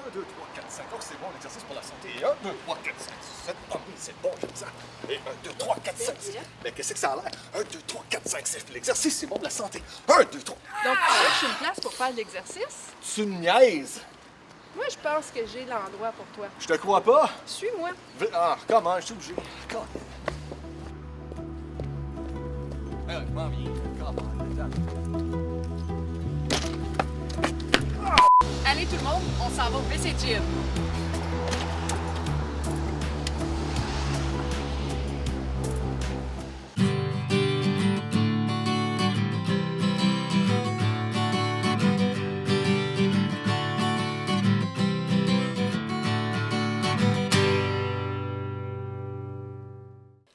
1, 2, 3, 4, 5. Oh, c'est bon, l'exercice pour la santé. 1, 2, 3, 4, 5, 6, 7. Oh, oui, c'est bon, j'aime ça. Et 1, 2, 3, 4, 5, 6. Mais qu'est-ce que ça a l'air? 1, 2, 3, 4, 5, 6. L'exercice, c'est bon pour la santé. 1, 2, 3. Donc, tu cherches une place pour faire de l'exercice? Tu me niaises? Moi, je pense que j'ai l'endroit pour toi. Je te crois pas. Suis-moi. Ah, comment? Je suis obligé. Comment? M'en viens. Comment? Allez, tout le monde, on s'en va au WC Gym.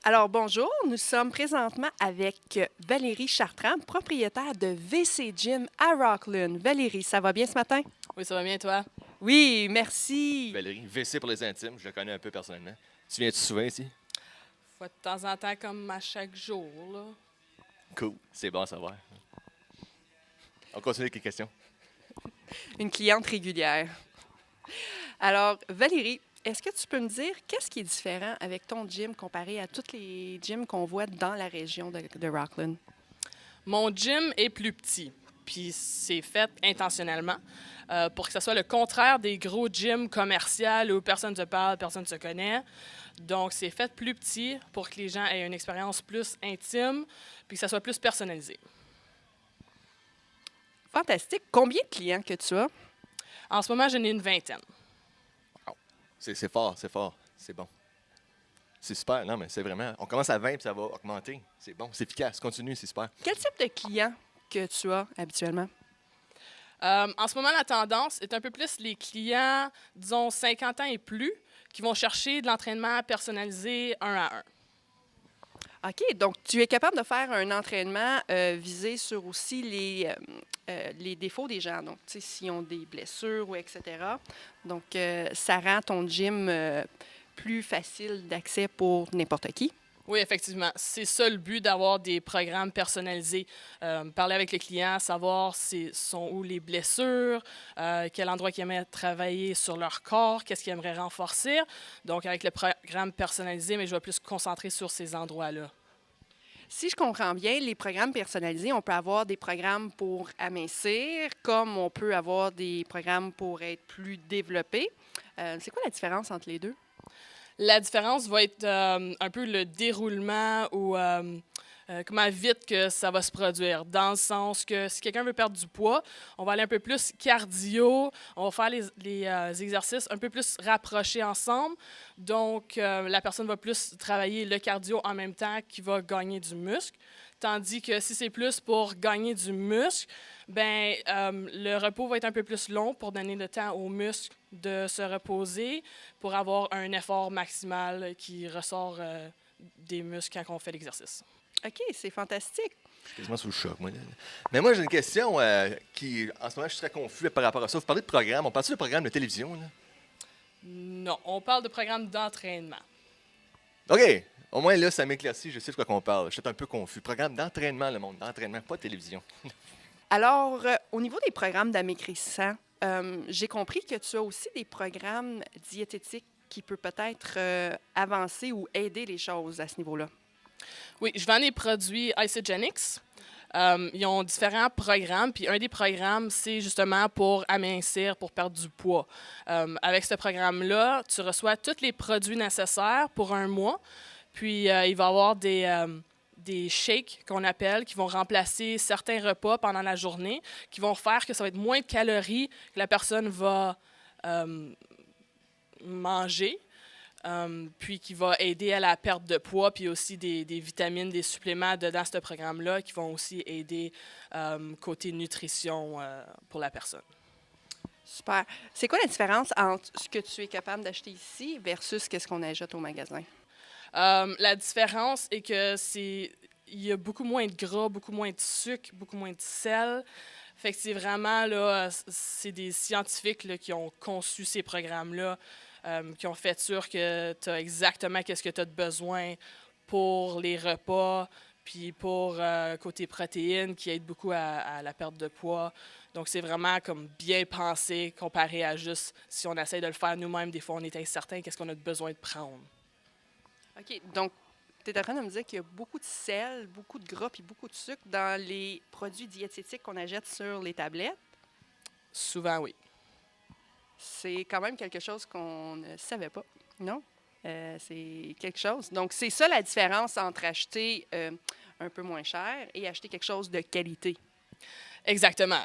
Alors, bonjour, nous sommes présentement avec Valérie Chartrand, propriétaire de WC Gym à Rockland. Valérie, ça va bien ce matin? Oui, ça va bien, toi? Oui, merci. Valérie, WC pour les intimes, je le connais un peu personnellement. Tu viens-tu souvent ici? Faut de temps en temps, comme à chaque jour, là. Cool, c'est bon à savoir. On continue avec les questions. Une cliente régulière. Alors, Valérie, est-ce que tu peux me dire qu'est-ce qui est différent avec ton gym comparé à tous les gyms qu'on voit dans la région de Rockland? Mon gym est plus petit, puis c'est fait intentionnellement pour que ce soit le contraire des gros gyms commerciaux où personne ne se parle, personne ne se connaît. Donc, c'est fait plus petit pour que les gens aient une expérience plus intime, puis que ça soit plus personnalisé. Fantastique. Combien de clients que tu as? En ce moment, j'en ai une vingtaine. C'est fort, c'est bon. C'est super, non, mais c'est vraiment... On commence à 20 puis ça va augmenter. C'est bon, c'est efficace, continue, c'est super. Quel type de clients que tu as habituellement? En ce moment, la tendance est un peu plus les clients, disons, 50 ans et plus, qui vont chercher de l'entraînement personnalisé un à un. OK, donc tu es capable de faire un entraînement visé sur aussi les défauts des gens, donc tu sais, s'ils ont des blessures ou etc. Donc, ça rend ton gym plus facile d'accès pour n'importe qui. Oui, effectivement. C'est ça le but d'avoir des programmes personnalisés. Parler avec les clients, savoir sont où les blessures, quel endroit ils aimeraient travailler sur leur corps, qu'est-ce qu'ils aimeraient renforcer. Donc, avec le programme personnalisé, mais je vais plus concentrer sur ces endroits-là. Si je comprends bien, les programmes personnalisés, on peut avoir des programmes pour amincir, comme on peut avoir des programmes pour être plus développés. C'est quoi la différence entre les deux? La différence va être un peu le déroulement ou comment vite que ça va se produire. Dans le sens que si quelqu'un veut perdre du poids, on va aller un peu plus cardio, on va faire les exercices un peu plus rapprochés ensemble. Donc, la personne va plus travailler le cardio en même temps qu'il va gagner du muscle. Tandis que si c'est plus pour gagner du muscle, ben le repos va être un peu plus long pour donner le temps aux muscles de se reposer pour avoir un effort maximal qui ressort des muscles quand on fait l'exercice. OK, c'est fantastique. Je suis quasiment sous le choc, moi. Mais moi, j'ai une question qui, en ce moment, je suis très confus par rapport à ça. Vous parlez de programme. On parle-tu de programme de télévision, là? Non, on parle de programme d'entraînement. OK. Au moins, là, ça m'éclaircit. Je sais de quoi qu'on parle. Je suis un peu confus. Programme d'entraînement, le monde. D'entraînement, pas de télévision. Alors, au niveau des programmes d'amaigrissant, j'ai compris que tu as aussi des programmes diététiques qui peuvent peut-être avancer ou aider les choses à ce niveau-là. Oui, je vends des produits Isagenix. Ils ont différents programmes, puis un des programmes, c'est justement pour amincir, pour perdre du poids. Avec ce programme-là, tu reçois tous les produits nécessaires pour un mois, puis il va y avoir des shakes qu'on appelle, qui vont remplacer certains repas pendant la journée, qui vont faire que ça va être moins de calories que la personne va manger. Puis qui va aider à la perte de poids, puis aussi des vitamines, des suppléments dans ce programme-là qui vont aussi aider côté nutrition pour la personne. Super. C'est quoi la différence entre ce que tu es capable d'acheter ici versus ce qu'on achète au magasin? La différence est que il y a beaucoup moins de gras, beaucoup moins de sucre, beaucoup moins de sel. Fait que c'est vraiment, là, c'est des scientifiques là, qui ont conçu ces programmes-là, qui ont fait sûr que tu as exactement ce que tu as de besoin pour les repas, puis pour côté protéines, qui aide beaucoup à la perte de poids. Donc, c'est vraiment comme bien pensé comparé à juste si on essaie de le faire nous-mêmes, des fois, on est incertain, qu'est-ce qu'on a besoin de prendre. OK, donc tu es en train de me dire qu'il y a beaucoup de sel, beaucoup de gras et beaucoup de sucre dans les produits diététiques qu'on achète sur les tablettes. Souvent, oui. C'est quand même quelque chose qu'on ne savait pas, non? C'est quelque chose. Donc, c'est ça la différence entre acheter un peu moins cher et acheter quelque chose de qualité. Exactement.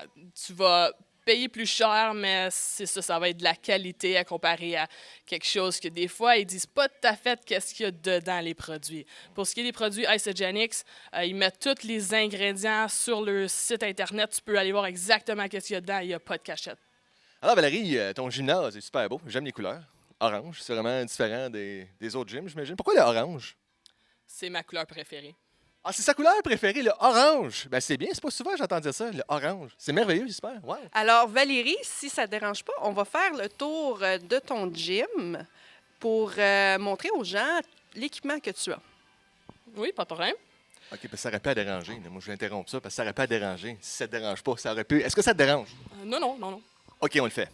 Tu vas payer plus cher, mais c'est ça, ça va être de la qualité à comparer à quelque chose que des fois, ils disent pas tout à fait qu'est-ce qu'il y a dedans les produits. Pour ce qui est des produits Isagenix, ils mettent tous les ingrédients sur leur site Internet. Tu peux aller voir exactement qu'est-ce qu'il y a dedans. Il n'y a pas de cachette. Alors Valérie, ton gymnase est super beau. J'aime les couleurs. Orange, c'est vraiment différent des autres gyms, j'imagine. Pourquoi le orange? C'est ma couleur préférée. Ah, c'est sa couleur préférée, le orange. Ben c'est bien, c'est pas souvent que j'entends dire ça, le orange. C'est merveilleux, j'espère. Wow. Alors, Valérie, si ça ne te dérange pas, on va faire le tour de ton gym pour montrer aux gens l'équipement que tu as. Oui, pas de problème. OK, ben ça aurait pu à déranger. Moi, je vais interrompre ça parce que ça aurait pu à déranger. Si ça te dérange pas, ça aurait pu. Est-ce que ça te dérange? Non, non, non, non. OK, on le fait.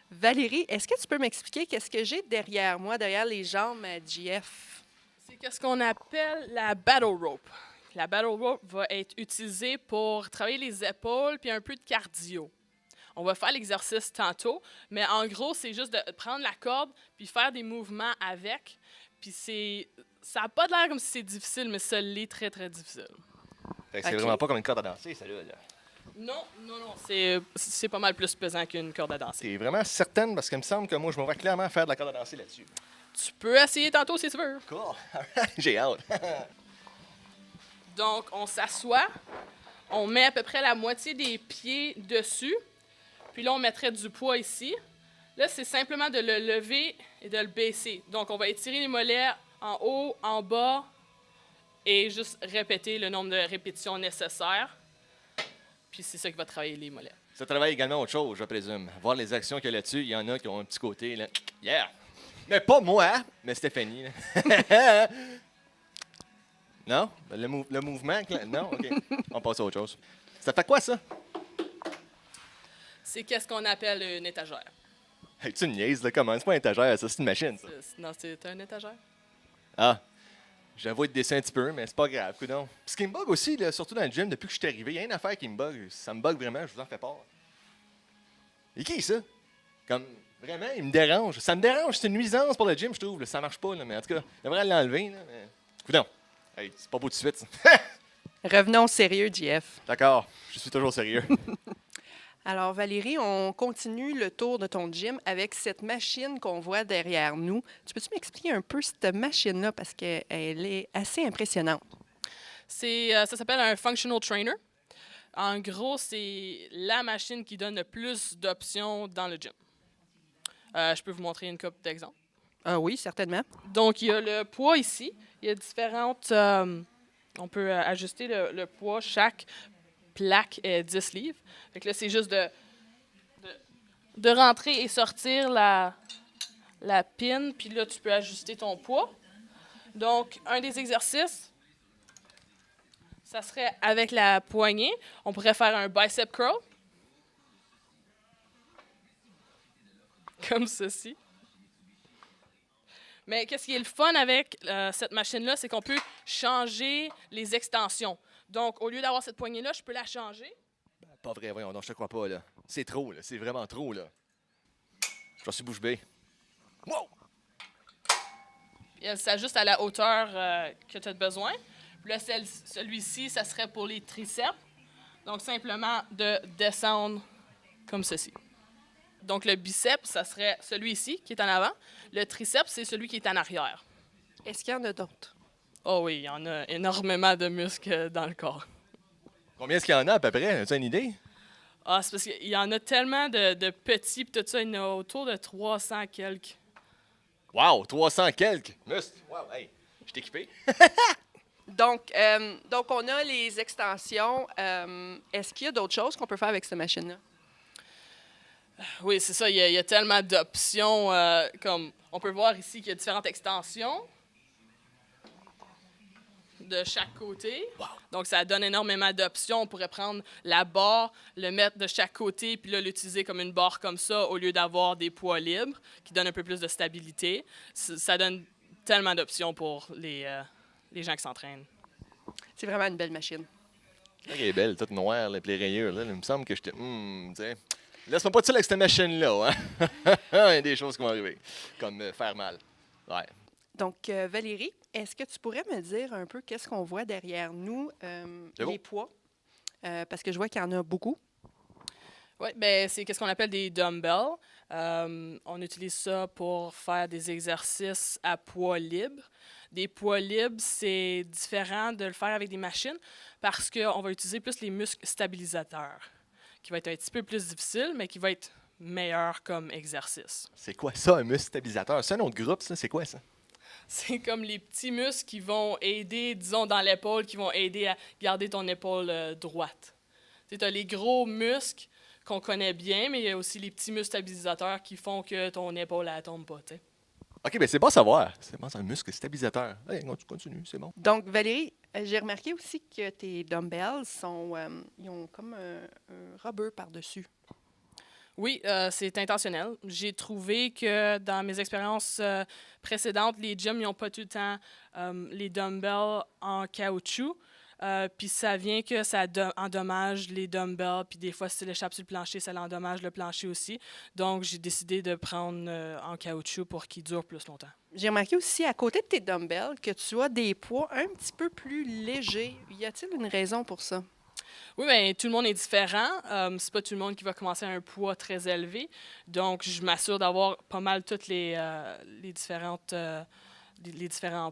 Valérie, est-ce que tu peux m'expliquer qu'est-ce que j'ai derrière moi, derrière les jambes à JF? C'est ce qu'on appelle la battle rope. La battle rope va être utilisée pour travailler les épaules puis un peu de cardio. On va faire l'exercice tantôt, mais en gros, c'est juste de prendre la corde puis faire des mouvements avec. Puis ça n'a pas l'air comme si c'est difficile, mais ça l'est très, très difficile. Fait que c'est OK. vraiment pas comme une corde à danser, celle-là. Là. Non, non, non, c'est pas mal plus pesant qu'une corde à danser. T'es vraiment certaine parce qu'il me semble que moi, je me vois clairement faire de la corde à danser là-dessus. Tu peux essayer tantôt si tu veux. Cool. J'ai hâte. Donc, on s'assoit, on met à peu près la moitié des pieds dessus, puis là, on mettrait du poids ici. Là, c'est simplement de le lever et de le baisser. Donc, on va étirer les mollets en haut, en bas, et juste répéter le nombre de répétitions nécessaires. Puis c'est ça qui va travailler les mollets. Ça travaille également autre chose, je présume. Voir les actions qu'il y a là-dessus, il y en a qui ont un petit côté, là. Yeah! Mais pas moi, mais Stéphanie. Là. Non? Le mouvement? Non? OK. On passe à autre chose. Ça fait quoi, ça? C'est qu'est-ce qu'on appelle une étagère. Hey, tu me niaises, là, comment? C'est pas un étagère, ça, c'est une machine, ça. Non, c'est un étagère. Ah, j'avoue être déçu un petit peu, mais c'est pas grave, coudonc. Ce qui me bug aussi, là, surtout dans le gym, depuis que je suis arrivé, il y a une affaire qui me bug. Ça me bug vraiment, je vous en fais part. Et qui est ça? Comme, vraiment, il me dérange. Ça me dérange, c'est une nuisance pour le gym, je trouve. Là. Ça marche pas, là, mais en tout cas, il devrait l'enlever. Là, mais... Coudonc. Hey, c'est pas beau tout de suite, ça. Revenons au sérieux, JF. D'accord, je suis toujours sérieux. Alors, Valérie, on continue le tour de ton gym avec cette machine qu'on voit derrière nous. Tu peux-tu m'expliquer un peu cette machine-là parce qu'elle est assez impressionnante? Ça s'appelle un functional trainer. En gros, c'est la machine qui donne le plus d'options dans le gym. Je peux vous montrer une couple d'exemples. Ah oui, certainement. Donc, il y a le poids ici. Il y a différentes... on peut ajuster le poids. Chaque plaque est 10 livres. Fait que là, c'est juste de rentrer et sortir la pin. Puis là, tu peux ajuster ton poids. Donc, un des exercices, ça serait avec la poignée. On pourrait faire un bicep curl. Comme ceci. Mais qu'est-ce qui est le fun avec cette machine-là, c'est qu'on peut changer les extensions. Donc, au lieu d'avoir cette poignée-là, je peux la changer. Pas vrai, voyons, non, je te crois pas, là. C'est trop, là. C'est vraiment trop, là. Je suis bouche bée. Wow! Puis elle s'ajuste à la hauteur que tu as besoin. Puis là, celui-ci, ça serait pour les triceps. Donc, simplement de descendre comme ceci. Donc, le biceps, ça serait celui-ci qui est en avant. Le triceps, c'est celui qui est en arrière. Est-ce qu'il y en a d'autres? Oh oui, il y en a énormément de muscles dans le corps. Combien est-ce qu'il y en a à peu près? As-tu une idée? Ah, c'est parce qu'il y en a tellement de petits, puis tout ça, il y en a autour de 300 quelques. Wow! 300 quelques! Muscles! Wow! Hey! Je suis équipé. Donc, on a les extensions. Est-ce qu'il y a d'autres choses qu'on peut faire avec cette machine-là? Oui, c'est ça. Il y a tellement d'options. Comme on peut voir ici qu'il y a différentes extensions. de chaque côté. Donc, ça donne énormément d'options. On pourrait prendre la barre, le mettre de chaque côté, puis là, l'utiliser comme une barre comme ça, au lieu d'avoir des poids libres, qui donnent un peu plus de stabilité. Ça donne tellement d'options pour les gens qui s'entraînent. C'est vraiment une belle machine. Elle est belle, toute noire, là, puis les rayures. Là, il me semble que j'étais. Tu sais. Laisse-moi pas de ça avec cette machine-là. Hein? Il y a des choses qui vont arriver, comme faire mal. Ouais. Donc, Valérie, est-ce que tu pourrais me dire un peu qu'est-ce qu'on voit derrière nous, C'est les poids? Parce que je vois qu'il y en a beaucoup. Oui, ben c'est ce qu'on appelle des dumbbells. On utilise ça pour faire des exercices à poids libre. Des poids libres, c'est différent de le faire avec des machines parce qu'on va utiliser plus les muscles stabilisateurs, qui va être un petit peu plus difficile, mais qui va être meilleur comme exercice. C'est quoi ça, un muscle stabilisateur? C'est un autre groupe, ça? C'est quoi ça? C'est comme les petits muscles qui vont aider, disons, dans l'épaule, qui vont aider à garder ton épaule droite. Tu as les gros muscles qu'on connaît bien, mais il y a aussi les petits muscles stabilisateurs qui font que ton épaule ne tombe pas. T'sais. OK, bien c'est bon à savoir. C'est bon, c'est un muscle stabilisateur. Hey, non, tu continues, c'est bon. Donc, Valérie, j'ai remarqué aussi que tes dumbbells ils ont comme un rubber par-dessus. Oui, c'est intentionnel. J'ai trouvé que dans mes expériences précédentes, les gyms n'ont pas tout le temps les dumbbells en caoutchouc. Puis ça vient que ça endommage les dumbbells. Puis des fois, si tu l'échappes sur le plancher, ça endommage le plancher aussi. Donc, j'ai décidé de prendre en caoutchouc pour qu'il dure plus longtemps. J'ai remarqué aussi à côté de tes dumbbells que tu as des poids un petit peu plus légers. Y a-t-il une raison pour ça? Oui, bien, tout le monde est différent. C'est pas tout le monde qui va commencer à un poids très élevé. Donc, je m'assure d'avoir pas mal toutes les différents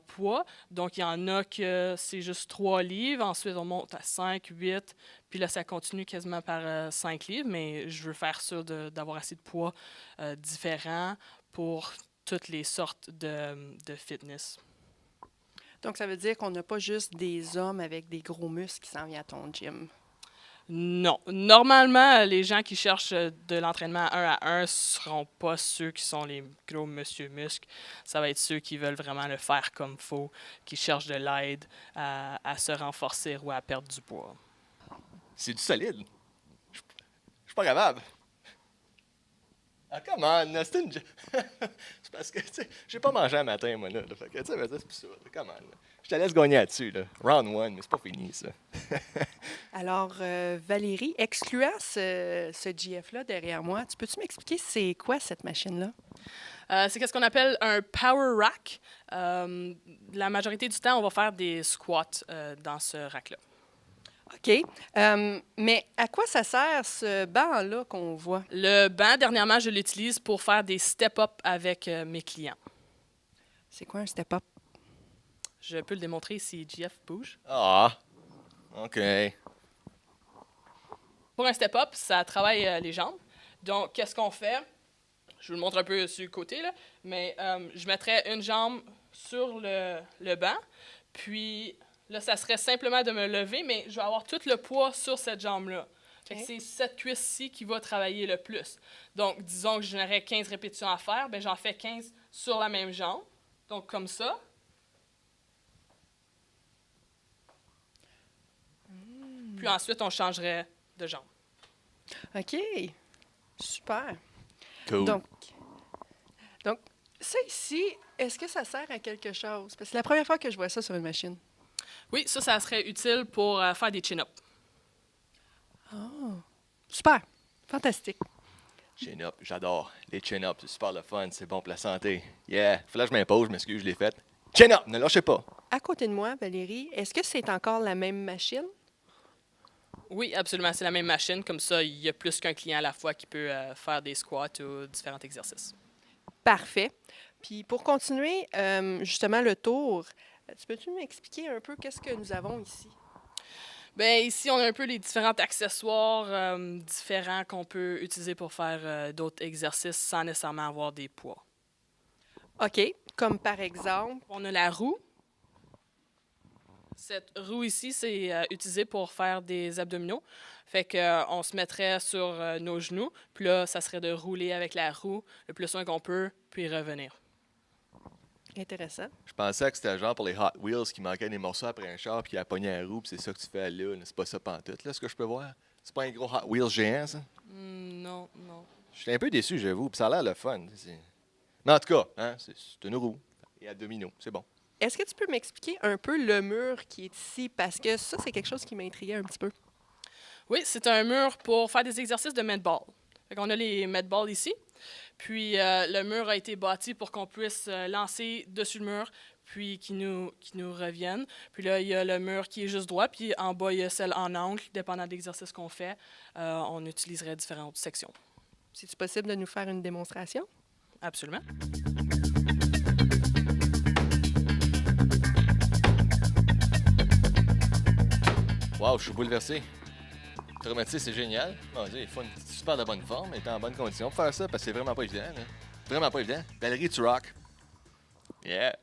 poids. Donc, il y en a que c'est juste 3 livres. Ensuite, on monte à 5, 8. Puis là, ça continue quasiment par 5 livres. Mais je veux faire sûr d'avoir assez de poids différents pour toutes les sortes de fitness. Donc, ça veut dire qu'on n'a pas juste des hommes avec des gros muscles qui s'en viennent à ton gym. Non. Normalement, les gens qui cherchent de l'entraînement 1 à 1 ne seront pas ceux qui sont les gros monsieur muscles. Ça va être ceux qui veulent vraiment le faire comme il faut, qui cherchent de l'aide à se renforcer ou à perdre du poids. C'est du solide. Je suis pas capable. Ah, come on, c'est une... c'est parce que, tu sais, j'ai pas mangé un matin, moi, là. Fait que, tu sais, c'est plus ça. Come on, là. Je te laisse gagner là-dessus, là. Round 1, mais c'est pas fini, ça. Alors, Valérie, excluant ce GF-là derrière moi, peux-tu m'expliquer c'est quoi cette machine-là? C'est ce qu'on appelle un power rack. La majorité du temps, on va faire des squats dans ce rack-là. OK. Mais à quoi ça sert ce banc-là qu'on voit? Le banc, dernièrement, je l'utilise pour faire des step-up avec mes clients. C'est quoi un step-up? Je peux le démontrer si JF bouge. Ah, OK. Pour un step-up, ça travaille les jambes. Donc, qu'est-ce qu'on fait? Je vous le montre un peu sur le côté, là. Mais je mettrais une jambe sur le banc. Puis là, ça serait simplement de me lever, mais je vais avoir tout le poids sur cette jambe-là. Okay. C'est cette cuisse-ci qui va travailler le plus. Donc, disons que j'aurais 15 répétitions à faire, bien, j'en fais 15 sur la même jambe. Donc, comme ça. Puis ensuite, on changerait de jambe. OK. Super. Cool. Donc, ça ici, est-ce que ça sert à quelque chose? Parce que c'est la première fois que je vois ça sur une machine. Oui, ça serait utile pour faire des chin-ups. Oh, super. Fantastique. Chin-up, j'adore. Les chin-ups, c'est super le fun, c'est bon pour la santé. Yeah, faut là que je m'impose, je m'excuse, je l'ai fait. Chin-up, ne lâchez pas. À côté de moi, Valérie, est-ce que c'est encore la même machine? Oui, absolument. C'est la même machine. Comme ça, il y a plus qu'un client à la fois qui peut faire des squats ou différents exercices. Parfait. Puis pour continuer justement le tour, peux-tu m'expliquer un peu qu'est-ce que nous avons ici? Bien, ici, on a un peu les différents accessoires différents qu'on peut utiliser pour faire d'autres exercices sans nécessairement avoir des poids. OK. Comme par exemple? On a la roue. Cette roue ici, c'est utilisé pour faire des abdominaux. Fait qu'on se mettrait sur nos genoux, puis là, ça serait de rouler avec la roue le plus loin qu'on peut, puis revenir. Intéressant. Je pensais que c'était genre pour les Hot Wheels qui manquaient des morceaux après un char puis qui a pogné un roue, puis c'est ça que tu fais là. C'est pas ça pantoute, là, ce que je peux voir. C'est pas un gros Hot Wheels géant, ça? Non, non. Je suis un peu déçu, j'avoue, puis ça a l'air le fun. Mais en tout cas, hein, c'est une roue. Et à domino, c'est bon. Est-ce que tu peux m'expliquer un peu le mur qui est ici? Parce que ça, c'est quelque chose qui m'intriguait un petit peu. Oui, c'est un mur pour faire des exercices de med-ball. On a les med-balls ici. Puis le mur a été bâti pour qu'on puisse lancer dessus le mur, puis qui nous reviennent. Puis là, il y a le mur qui est juste droit, puis en bas, il y a celle en angle. Dépendant de l'exercice qu'on fait, on utiliserait différentes sections. C'est-tu possible de nous faire une démonstration? Absolument. Wow, je suis bouleversé. Traumatisé, c'est génial. Mon Dieu, il faut une super de bonne forme, être en bonne condition pour faire ça, parce que c'est vraiment pas évident. Là. Vraiment pas évident. Valérie, tu rock. Yeah.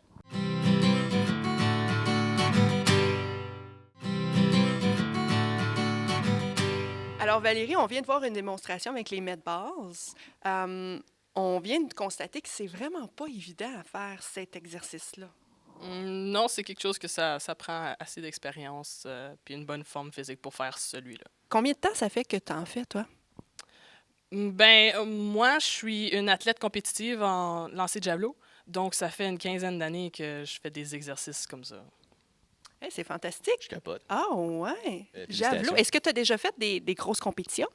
Alors, Valérie, on vient de voir une démonstration avec les med-balls. On vient de constater que c'est vraiment pas évident à faire cet exercice-là. Non, c'est quelque chose que ça prend assez d'expérience puis une bonne forme physique pour faire celui-là. Combien de temps ça fait que tu en fais, toi? Moi, je suis une athlète compétitive en lancer de javelot. Donc, ça fait une quinzaine d'années que je fais des exercices comme ça. Hey, c'est fantastique. Je capote. Ah, ouais. Félicitations. Javelot. Est-ce que tu as déjà fait des grosses compétitions?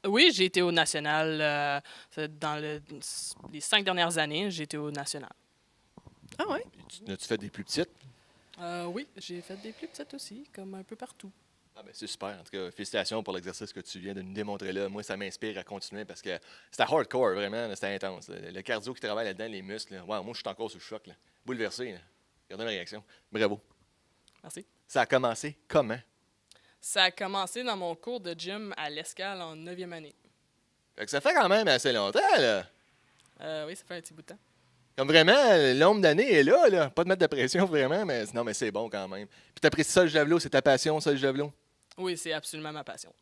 Oui, j'ai été au national dans les 5 dernières années. J'ai été au national. Ah, ouais. As-tu fait des plus petites? Oui, j'ai fait des plus petites aussi, comme un peu partout. Ah ben c'est super. En tout cas, félicitations pour l'exercice que tu viens de nous démontrer là. Moi, ça m'inspire à continuer parce que c'était hardcore, vraiment. C'était intense. Le cardio qui travaille là-dedans, les muscles. Wow, moi, je suis encore sous le choc. Là. Bouleversé. Là. Regardez ma réaction. Bravo. Merci. Ça a commencé comment? Ça a commencé dans mon cours de gym à l'Escale en 9e année. Fait que ça fait quand même assez longtemps, là. Oui, ça fait un petit bout de temps. Comme vraiment, le nombre d'années est là, là. Pas de mettre de pression, vraiment, mais non, mais c'est bon quand même. Puis t'apprécies ça, le javelot? C'est ta passion, ça, le javelot? Oui, c'est absolument ma passion.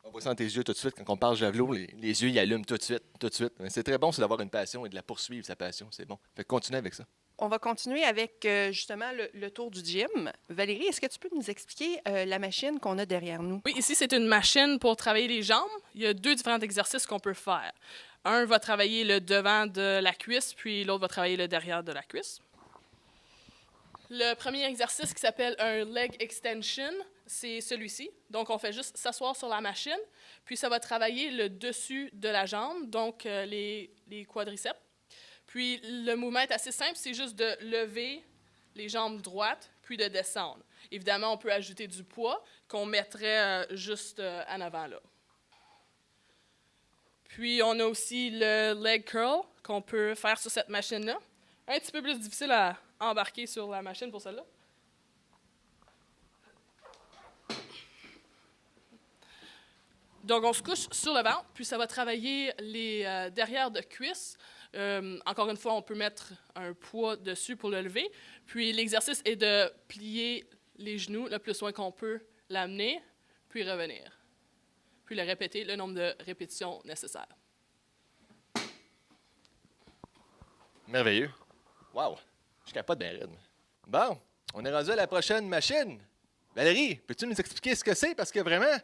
On voit ça dans tes yeux tout de suite. Quand on parle javelot, les yeux, ils allument tout de suite, tout de suite. Mais c'est très bon, c'est d'avoir une passion et de la poursuivre, sa passion. C'est bon. Fait que continue avec ça. On va continuer avec justement le tour du gym. Valérie, est-ce que tu peux nous expliquer la machine qu'on a derrière nous? Oui, ici, c'est une machine pour travailler les jambes. Il y a 2 différents exercices qu'on peut faire. Un va travailler le devant de la cuisse, puis l'autre va travailler le derrière de la cuisse. Le premier exercice qui s'appelle un leg extension, c'est celui-ci. Donc, on fait juste s'asseoir sur la machine, puis ça va travailler le dessus de la jambe, donc les quadriceps. Puis, le mouvement est assez simple, c'est juste de lever les jambes droites, puis de descendre. Évidemment, on peut ajouter du poids qu'on mettrait juste en avant, là. Puis, on a aussi le leg curl qu'on peut faire sur cette machine-là. Un petit peu plus difficile à embarquer sur la machine pour celle-là. Donc, on se couche sur le ventre, puis ça va travailler les derrière de cuisses. Encore une fois, on peut mettre un poids dessus pour le lever. Puis, l'exercice est de plier les genoux le plus loin qu'on peut, l'amener, puis revenir. Puis le répéter le nombre de répétitions nécessaires. Merveilleux. Wow. Je capote bien raide. Bon, on est rendu à la prochaine machine. Valérie, peux-tu nous expliquer ce que c'est? Parce que vraiment,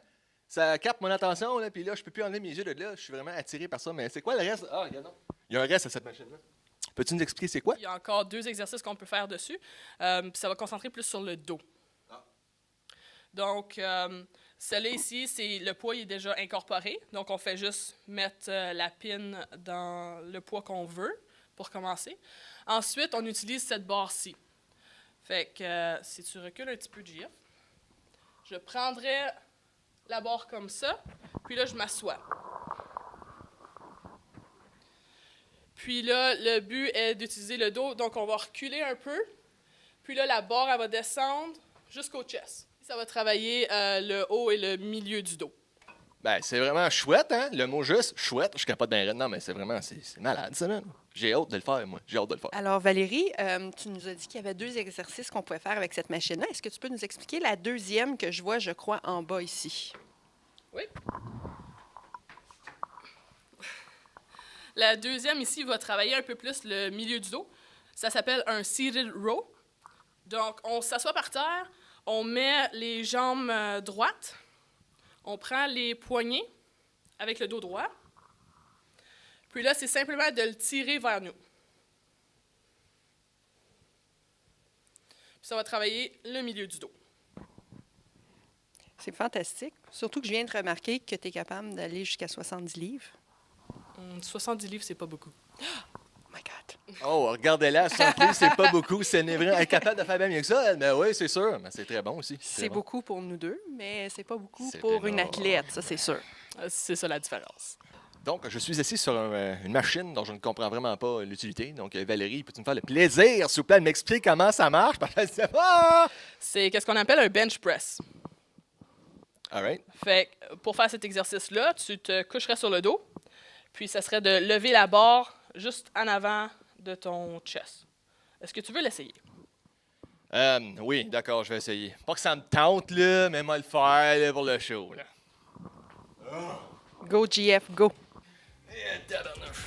ça capte mon attention, là, puis là, je peux plus enlever mes yeux de là. Je suis vraiment attiré par ça. Mais c'est quoi le reste? Ah, regarde donc. Il y a un reste à cette machine-là. Peux-tu nous expliquer c'est quoi? Il y a encore 2 exercices qu'on peut faire dessus. Puis ça va concentrer plus sur le dos. Ah. Donc, celui-là ici, le poids il est déjà incorporé. Donc, on fait juste mettre la pin dans le poids qu'on veut pour commencer. Ensuite, on utilise cette barre-ci. Fait que si tu recules un petit peu, JF, je prendrais la barre comme ça, puis là, je m'assois. Puis là, le but est d'utiliser le dos, donc on va reculer un peu. Puis là, la barre, elle va descendre jusqu'au chest. Ça va travailler le haut et le milieu du dos. Ben, c'est vraiment chouette, hein? Le mot juste, chouette. Je suis capable bien raide. Non, mais c'est vraiment, c'est malade, ça, man. J'ai hâte de le faire, moi. J'ai hâte de le faire. Alors, Valérie, tu nous as dit qu'il y avait 2 exercices qu'on pouvait faire avec cette machine-là. Est-ce que tu peux nous expliquer la deuxième que je vois, je crois, en bas ici? Oui. La deuxième ici va travailler un peu plus le milieu du dos. Ça s'appelle un seated row. Donc, on s'assoit par terre, on met les jambes droites, on prend les poignets avec le dos droit. Puis là, c'est simplement de le tirer vers nous. Puis ça va travailler le milieu du dos. C'est fantastique. Surtout que je viens de remarquer que tu es capable d'aller jusqu'à 70 livres. 70 livres, c'est pas beaucoup. Oh my God. Oh, regardez-la, 60 livres, c'est pas beaucoup. C'est vrai. Elle est capable de faire bien mieux que ça. Mais oui, c'est sûr. Mais c'est très bon aussi. C'est bon. beaucoup pour nous deux, mais c'est pas beaucoup C'est pour une énorme. athlète, ça c'est sûr. C'est ça la différence. Donc, je suis assis sur une machine dont je ne comprends vraiment pas l'utilité. Donc, Valérie, peux-tu me faire le plaisir, s'il vous plaît, de m'expliquer comment ça marche? Parce que je sais pas. C'est qu'est-ce qu'on appelle un bench press. All right. Fait que pour faire cet exercice-là, tu te coucherais sur le dos, puis ça serait de lever la barre juste en avant de ton chest. Est-ce que tu veux l'essayer? Oui, d'accord, je vais essayer. Pas que ça me tente, là, mais moi le faire là, pour le show. Là. Go, GF, go. Tabarnouche.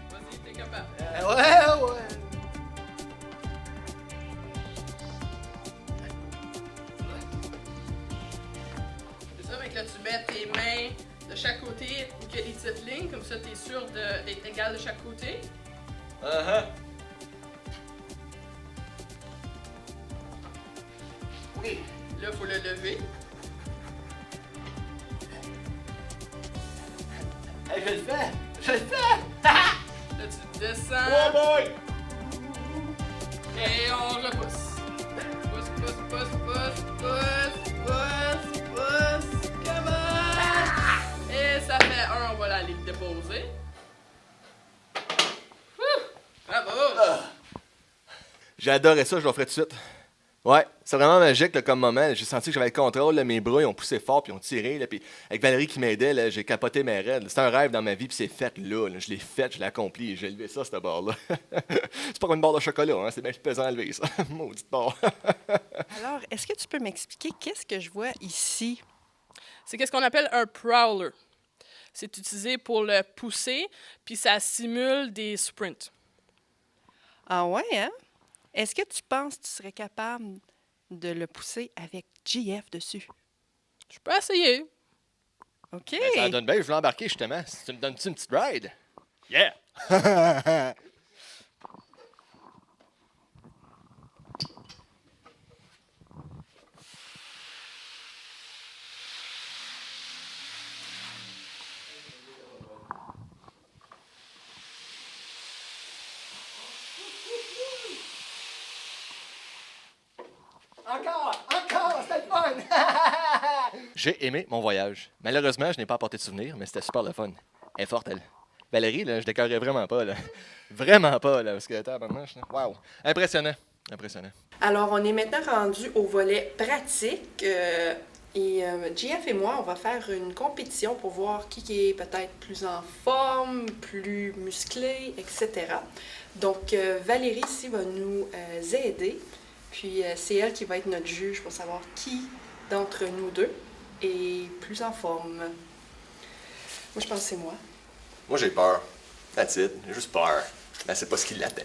Vas-y, t'es capable. Ouais. C'est ça, fait que là, tu mets tes mains de chaque côté où il y a des petites lignes, comme ça, t'es sûr d'être égal de chaque côté. Uh-huh. Oui. Là, il faut le lever. Hey, je le fais. Là, tu descends Oh boy! et on repousse. Pousse. Come on! Et ça fait un, on va aller le déposer. Wouh! Bravo! J'ai adoré ça, je le ferai tout de suite. Ouais, c'est vraiment magique là, comme moment. J'ai senti que j'avais le contrôle, là, mes bras ils ont poussé fort puis ils ont tiré. Là, puis avec Valérie qui m'aidait, là, j'ai capoté mes raids. C'était un rêve dans ma vie puis c'est fait là. Je l'ai fait, je l'ai accompli. J'ai levé ça, cette barre-là. C'est pas comme une barre de chocolat, hein, c'est bien pesant à lever ça. Maudite barre. Alors, est-ce que tu peux m'expliquer qu'est-ce que je vois ici? C'est qu'est-ce qu'on appelle un prowler. C'est utilisé pour le pousser, puis ça simule des sprints. Ah ouais, hein? Est-ce que tu penses que tu serais capable de le pousser avec GF dessus? Je peux essayer. OK. Ben, ça donne bien, je voulais embarquer justement. Tu me donnes-tu une petite ride? Yeah! Encore, c'était le fun! J'ai aimé mon voyage. Malheureusement, je n'ai pas apporté de souvenirs, mais c'était super le fun. Elle est forte, elle. Valérie, là, je décorerais vraiment pas, là. Vraiment pas, là, parce que, tabarnouche, là. Wow! Impressionnant. Alors, on est maintenant rendu au volet pratique. GF et moi, on va faire une compétition pour voir qui est peut-être plus en forme, plus musclé, etc. Donc, Valérie ici va nous aider. Puis, c'est elle qui va être notre juge pour savoir qui d'entre nous deux est plus en forme. Moi, je pense que c'est moi. Moi, j'ai peur. That's it. J'ai juste peur. Mais c'est pas ce qui l'attend.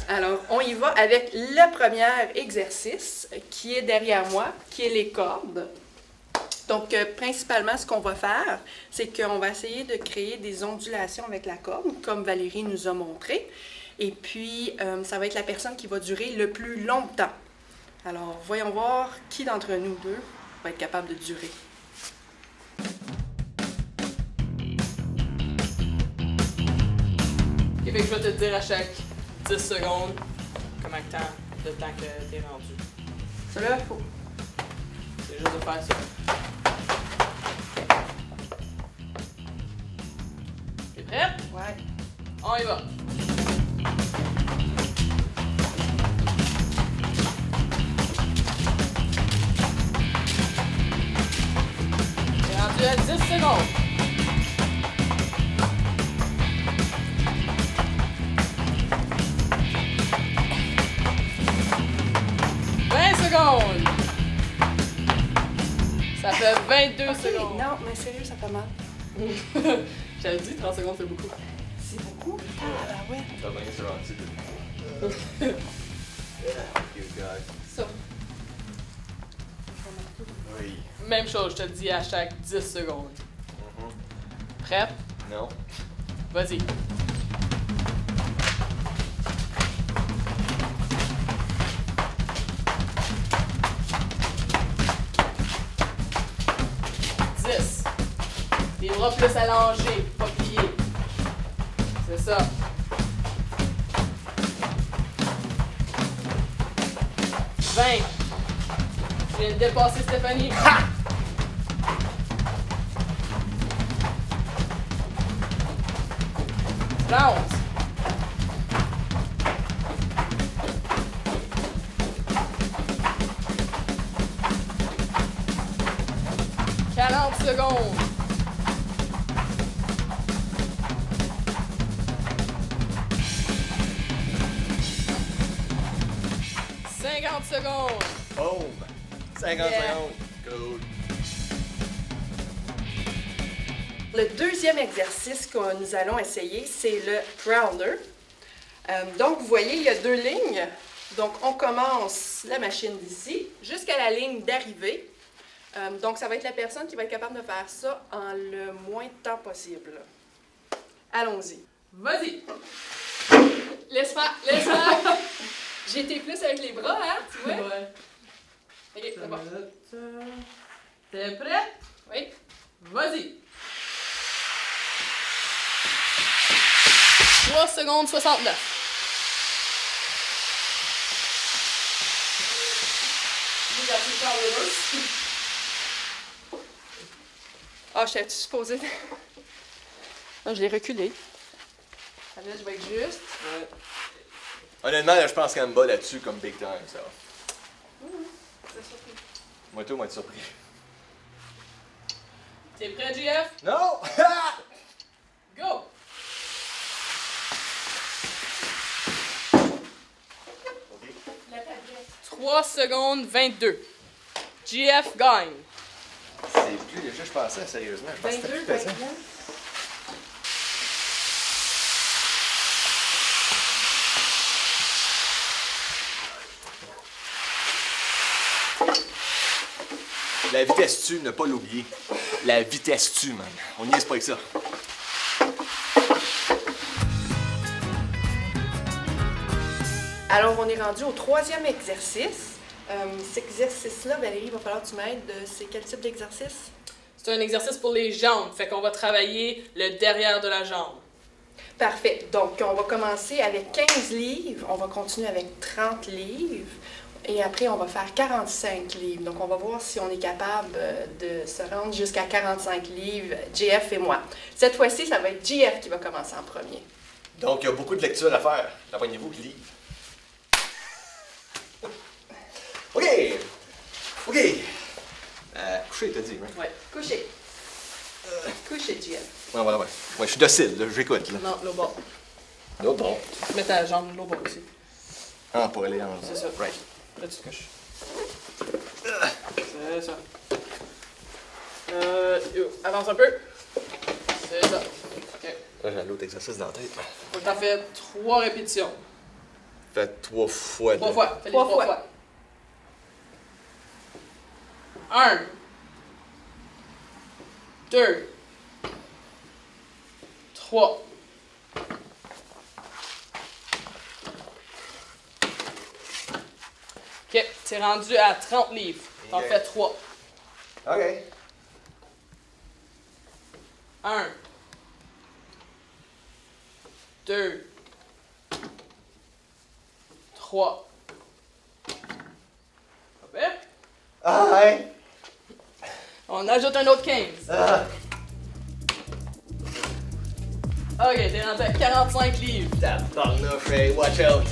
Alors, on y va avec le premier exercice qui est derrière moi, qui est les cordes. Donc, principalement, ce qu'on va faire, c'est qu'on va essayer de créer des ondulations avec la corde, comme Valérie nous a montré. Et puis, ça va être la personne qui va durer le plus longtemps. Alors, voyons voir qui d'entre nous deux va être capable de durer. Et fait que je vais te dire à chaque 10 secondes comment de temps que t'es rendu. Ça là, faut... C'est juste de faire ça. T'es prête? Ouais. On y va. T'es rendu à 10 secondes. Secondes. Ça fait 22 OK, secondes. non, mais sérieux, ça fait mal. J'avais dit 30 secondes, c'est beaucoup. C'est beaucoup. Ah ouais. T'as bien ça rendu. You God. Ça. Oui. Même chose, je te le dis à chaque 10 secondes. Prête? Non. Vas-y. Les bras plus allongés, pas pliés. C'est ça. 20. Je viens de dépasser Stéphanie. Ha! 30. Secondes. 50 secondes. Boom! 50 Yeah. secondes. Good. Le deuxième exercice que nous allons essayer, c'est le grounder. Donc, vous voyez, il y a 2 lignes. Donc, on commence la machine d'ici jusqu'à la ligne d'arrivée. Donc, ça va être la personne qui va être capable de faire ça en le moins de temps possible. Allons-y. Vas-y. Laisse faire, laisse faire. J'ai été plus avec les bras, hein, tu vois? Ouais. OK, c'est bon. T'es prêt? Oui. Vas-y. 3 secondes 69. Ah, j'étais supposée. Non, je l'ai reculé. Là, je vais être juste. Ouais. Honnêtement, là, je pense qu'elle me bat là-dessus comme big time, ça. Moi, tout, moi, être surpris. T'es prêt, JF? Non! Go! OK. La tablette. 3 secondes 22. JF gagne. C'est plus léger que je pensais, sérieusement. Je pensais que c'était 22, plus pesant. 21. La vitesse tue, ne pas l'oublier. La vitesse tue, man. On n'y est pas avec ça. Alors, on est rendu au 3e exercice. Cet exercice-là, Valérie, il va falloir que tu m'aides. C'est quel type d'exercice? C'est un exercice pour les jambes, fait qu'on va travailler le derrière de la jambe. Parfait. Donc, on va commencer avec 15 livres. On va continuer avec 30 livres. Et après, on va faire 45 livres. Donc, on va voir si on est capable de se rendre jusqu'à 45 livres, JF et moi. Cette fois-ci, ça va être JF qui va commencer en premier. Donc, il y a beaucoup de lectures à faire. Abonnez-vous, livre. OK! OK! Coucher, t'as dit, right? Ouais. Couché. Couché, JF. Ouais, ouais, ouais. Ouais, je suis docile, là. J'écoute, là. Non, l'autre bord. Oh, bon. Mets ta jambe l'autre bord aussi. Ah, pour aller en... C'est ça. Right. Là, tu te couches. C'est ça. Avance un peu. C'est ça. OK. Là, j'ai l'autre exercice dans la tête. Faut que t'en fais 3 répétitions. Faites 3 fois. 3 fois. Fais-les 3 3 fois. 1. 2. 3. OK, t'es rendu à 30 livres. T'en Ok. fais 3. OK. 1. 2. 3. Pas pire. Ah, ouais. On ajoute un autre 15. Ah. OK, t'es rendu à 45 livres. Tabarnouche, hey, watch out.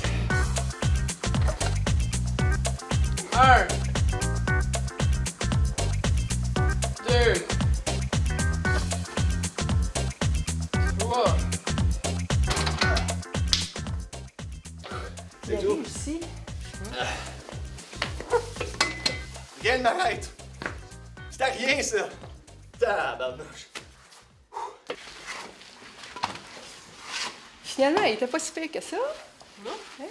1. 2. 3. C'est tout. Réussi. Rien ne m'arrête. C'était rien, ça. Tabarnouche. Finalement, il était pas si pire que ça. Non? Hey.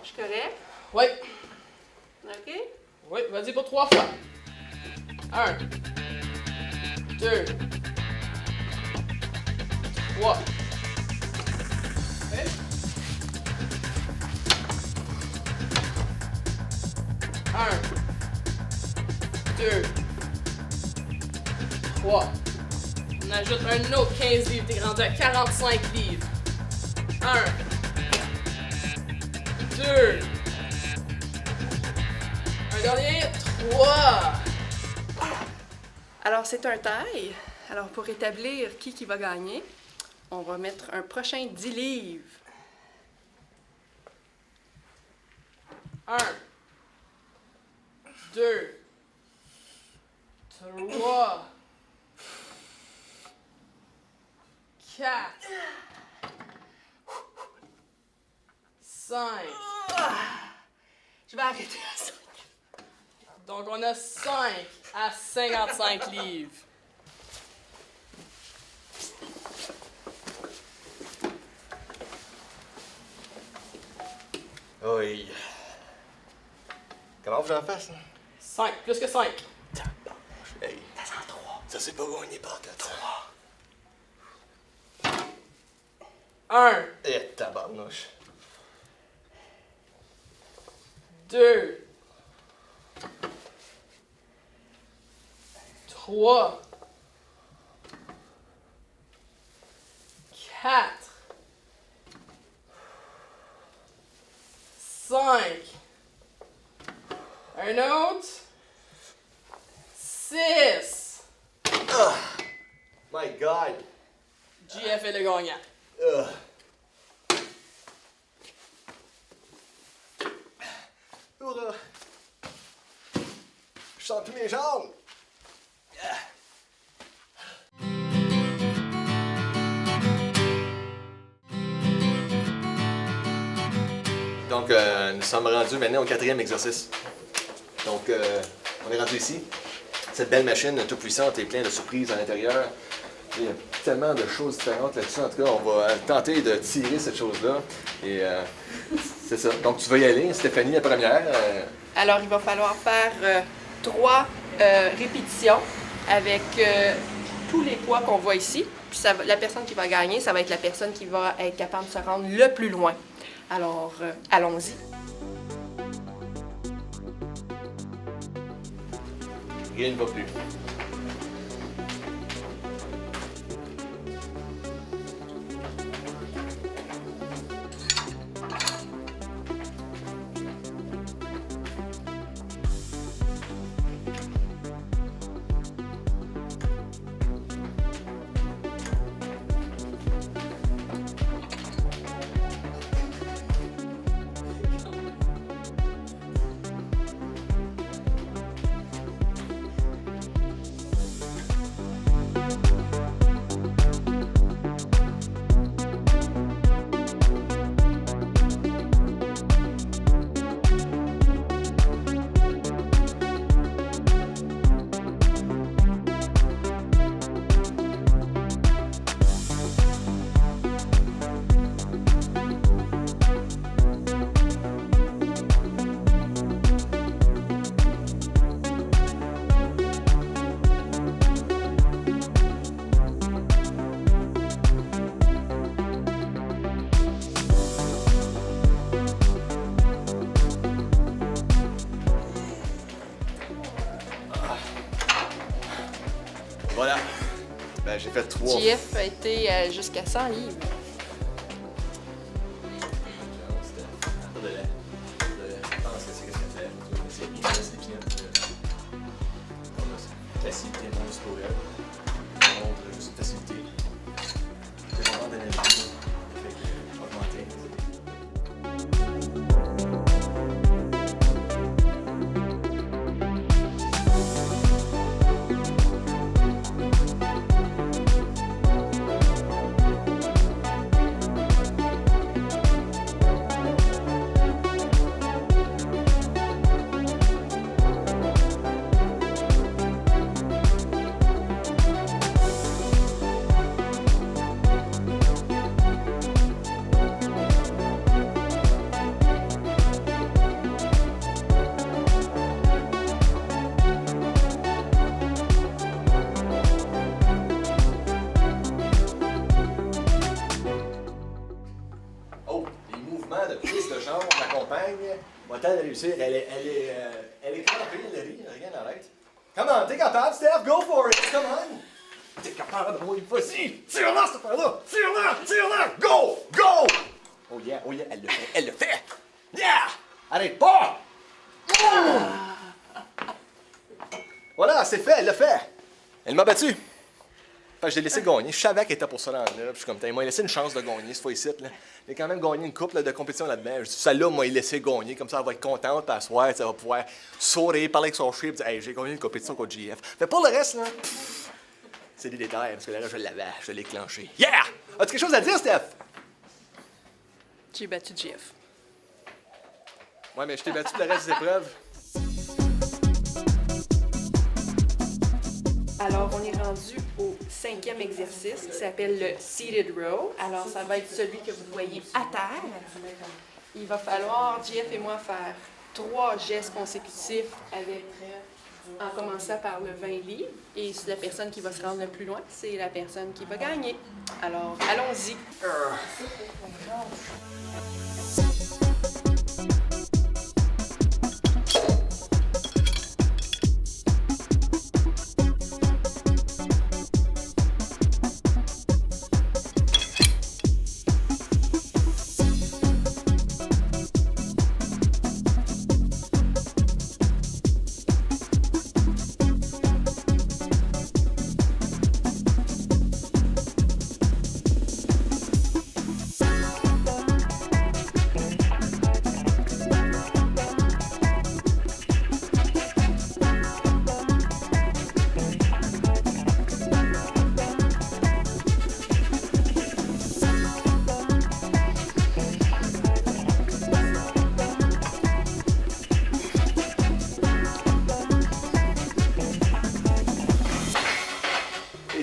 Je suis correct? Oui. OK? Oui, vas-y pour 3 fois. 1, 2, 3. OK? 1, 2, 3. On ajoute un autre 15 livres. T'es rendu à 45 livres. 1, 2. Un dernier, 3. Alors, c'est un taille. Alors, pour établir qui va gagner, on va mettre un prochain 10 livres. 1, 2, 3, 4, 5. Je vais arrêter à ça. Donc, on a 5 à 55 livres. Oui. Comment vous en face, hein? 5, plus que 5. Hey. Ça c'est pas gagné par 3. 1, Eh, tabarnouche. 2, 3, 4, 5. Un autre. 6. My God. JF est le gagnant. Hurrah. Je sens plus mes jambes. Donc, nous sommes rendus maintenant au 4e exercice. Donc, on est rendu ici. Cette belle machine toute puissante et pleine de surprises à l'intérieur. Il y a tellement de choses différentes là-dessus. En tout cas, on va tenter de tirer cette chose-là. Et c'est ça. Donc, tu vas y aller, Stéphanie, la première. Alors, il va falloir faire 3 répétitions avec tous les poids qu'on voit ici. Puis la personne qui va gagner, ça va être la personne qui va être capable de se rendre le plus loin. Alors, allons-y. Rien ne va plus. Voilà. Ben, j'ai fait 3. JF a été jusqu'à 100 livres. Facilité, monstre pour elle. Montre juste facilité. C'est vraiment d'énergie. Augmenter. chambre, ma compagne, va-t-elle réussir? Elle est trempée, elle rit, rien n'arrête. Come on, t'es capable, Steph, go for it, come on! T'es capable, oui, vas-y! Tire-la, cette affaire-là! Tire-la, tire-la! Go! Go! Oh yeah, elle le fait, elle le fait! Yeah! Arrête pas! Voilà, c'est fait, elle l'a fait! Elle m'a battu! Fait que je l'ai laissé gagner. Je savais qu'elle était pour ça dans là. Puis je suis comme, il m'a laissé une chance de gagner cette fois-ci. Il a quand même gagné une couple de compétition là-dedans. Je dis, celle-là, m'a laissé gagner. Comme ça, elle va être contente. Puis à soir, elle va pouvoir sourire, parler avec son chien. Puis dire, hey, j'ai gagné une compétition contre JF. Mais pour le reste, là, c'est des détails. Parce que là, je l'avais, je l'ai clenché. Yeah! As-tu quelque chose à dire, Steph? J'ai battu JF. Ouais, mais je t'ai battu pour le reste des épreuves. Alors, on est rendu au 5e exercice qui s'appelle le Seated Row. Alors, ça va être celui que vous voyez à terre. Il va falloir, JF et moi, faire 3 gestes consécutifs en commençant par le 20 livres. Et la personne qui va se rendre le plus loin, c'est la personne qui va gagner. Alors, allons-y.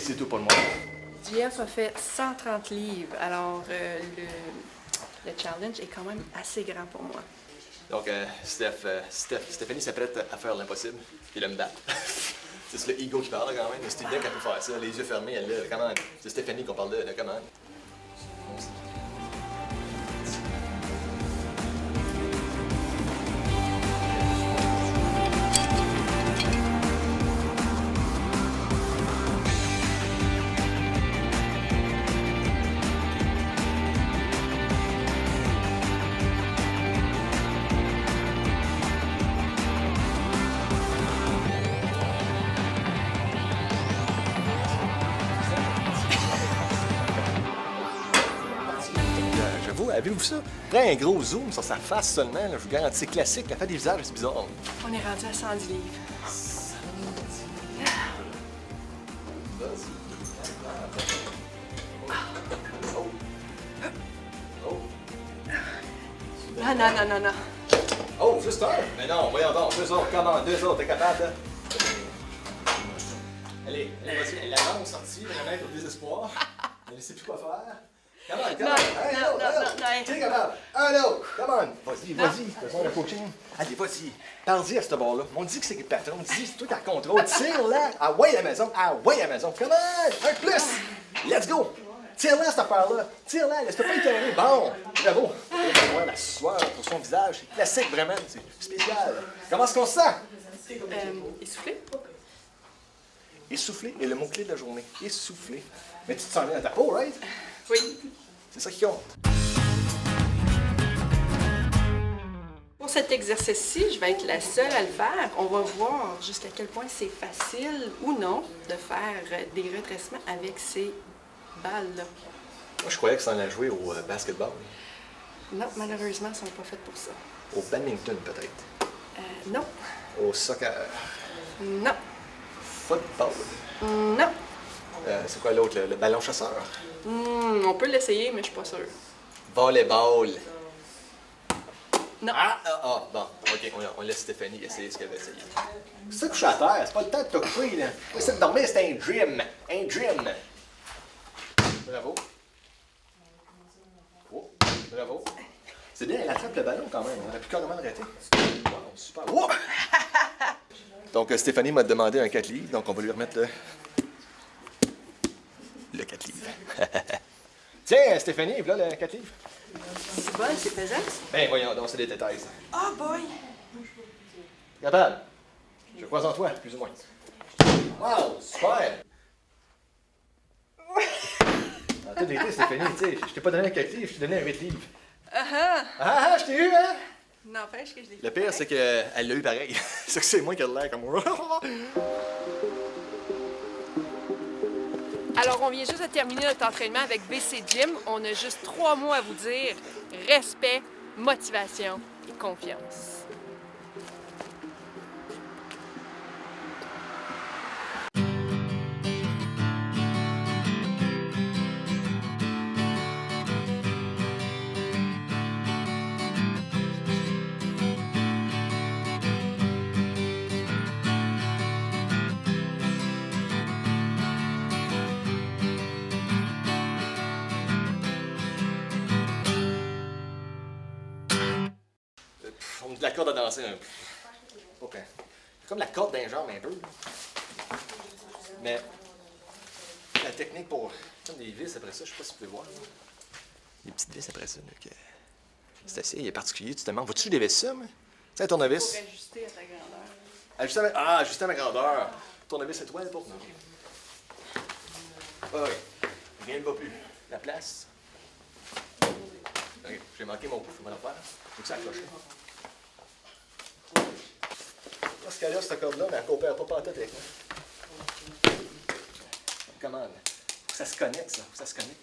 C'est tout pour le moment. JF a fait 130 livres. Alors, le challenge est quand même assez grand pour moi. Donc, Stéphanie s'apprête à faire l'impossible et de me battre. C'est le ego qui parle quand même, mais c'est bien qu'elle peut faire ça, les yeux fermés, elle l'a. Comment? C'est Stéphanie qu'on parle de comment? Avez-vous vu ça? Prends un gros zoom sur sa face seulement, là, je vous garantis, c'est classique, la fait des visages, c'est bizarre. On est rendu à 110 livres. Non. Oh, juste un? Mais non, voyons donc, 2 autres, comment? 2 autres, t'es capable, là? Allez, vas-y, la langue sortie, vraiment au désespoir. Elle ne sait plus quoi faire. Come on, come on. Non. T'es capable. Un autre. Come on. Vas-y. Faisons le coaching. Allez, vas-y. Parle-y à ce bord-là. On dit que c'est le patron. Dis, c'est toi qui as le contrôle. Tire-la. Ah ouais, à la maison. Ah ouais, à la maison. Come on. Un plus. Let's go. Tire-la, cette affaire-là. Tire-la. Laisse-toi pas écœurer. Bon. Bravo. On va la sueur pour son visage. C'est classique, vraiment. C'est spécial. Comment est-ce qu'on se sent? Essoufflé? Essoufflé est le mot-clé de la journée. Essoufflé. Mais tu te sens bien dans ta peau, right? Oui. C'est ça qui compte. Pour cet exercice-ci, je vais être la seule à le faire. On va voir jusqu'à quel point c'est facile ou non de faire des redressements avec ces balles-là. Moi, je croyais que ça en allait jouer au basketball. Non, malheureusement, elles ne sont pas faites pour ça. Au badminton, peut-être. Non. Au soccer. Non. Football. Non. C'est quoi l'autre, le ballon chasseur? On peut l'essayer, mais je suis pas sûre. Volleyball. Non. Bon, OK, on laisse Stéphanie essayer ce qu'elle va essayer. C'est ça que je suis à terre, c'est pas le temps de t'occuper, là. Essayer de dormir, c'est un gym. Un gym. Bravo. Oh, bravo. C'est bien, elle attrape le ballon quand même. On aurait pu carrément l'arrêter. Wow, super. Oh! Donc, Stéphanie m'a demandé un 4 livres, donc on va lui remettre le 4 livres. Tiens, Stéphanie, voilà le 4 livres. C'est bon, c'est pesant. Ben voyons donc, c'est des détails, ça. Ah, boy! Capable? Je crois en toi, plus ou moins. Wow, super! En tout l'été, c'est fini, tu sais. Je t'ai pas donné un 4 livres, je t'ai donné un 8 livres. Ah, je t'ai eu, hein? N'empêche que je l'ai fait. Le pire, c'est qu'elle l'a eu pareil. C'est que c'est moi qui ai l'air comme moi. Alors, on vient juste de terminer notre entraînement avec BC Gym. On a juste 3 mots à vous dire. Respect, motivation et confiance. On me dit la corde à danser un peu. Ok. C'est comme la corde d'un genre, mais un peu. Mais la technique pour. Comme des vis après ça, je sais pas si tu peux voir. Là. Des petites vis après ça. Là, que... C'est assez particulier. Tu te demandes, vas-tu dévisser ça, moi? Tu sais, un tournevis. Pour ajuster à ta grandeur. Ajuster à ma grandeur. Tournevis étoile pour nous. Oui, rien ne va plus. La place. Ok, j'ai manqué mon coup, faut me le refaire. Faut que ça accroche. Parce qu'elle a cette corde-là, mais elle ne coopère pas pantoute avec moi. Comment? Faut que ça se connecte, ça. Faut que ça se connecte.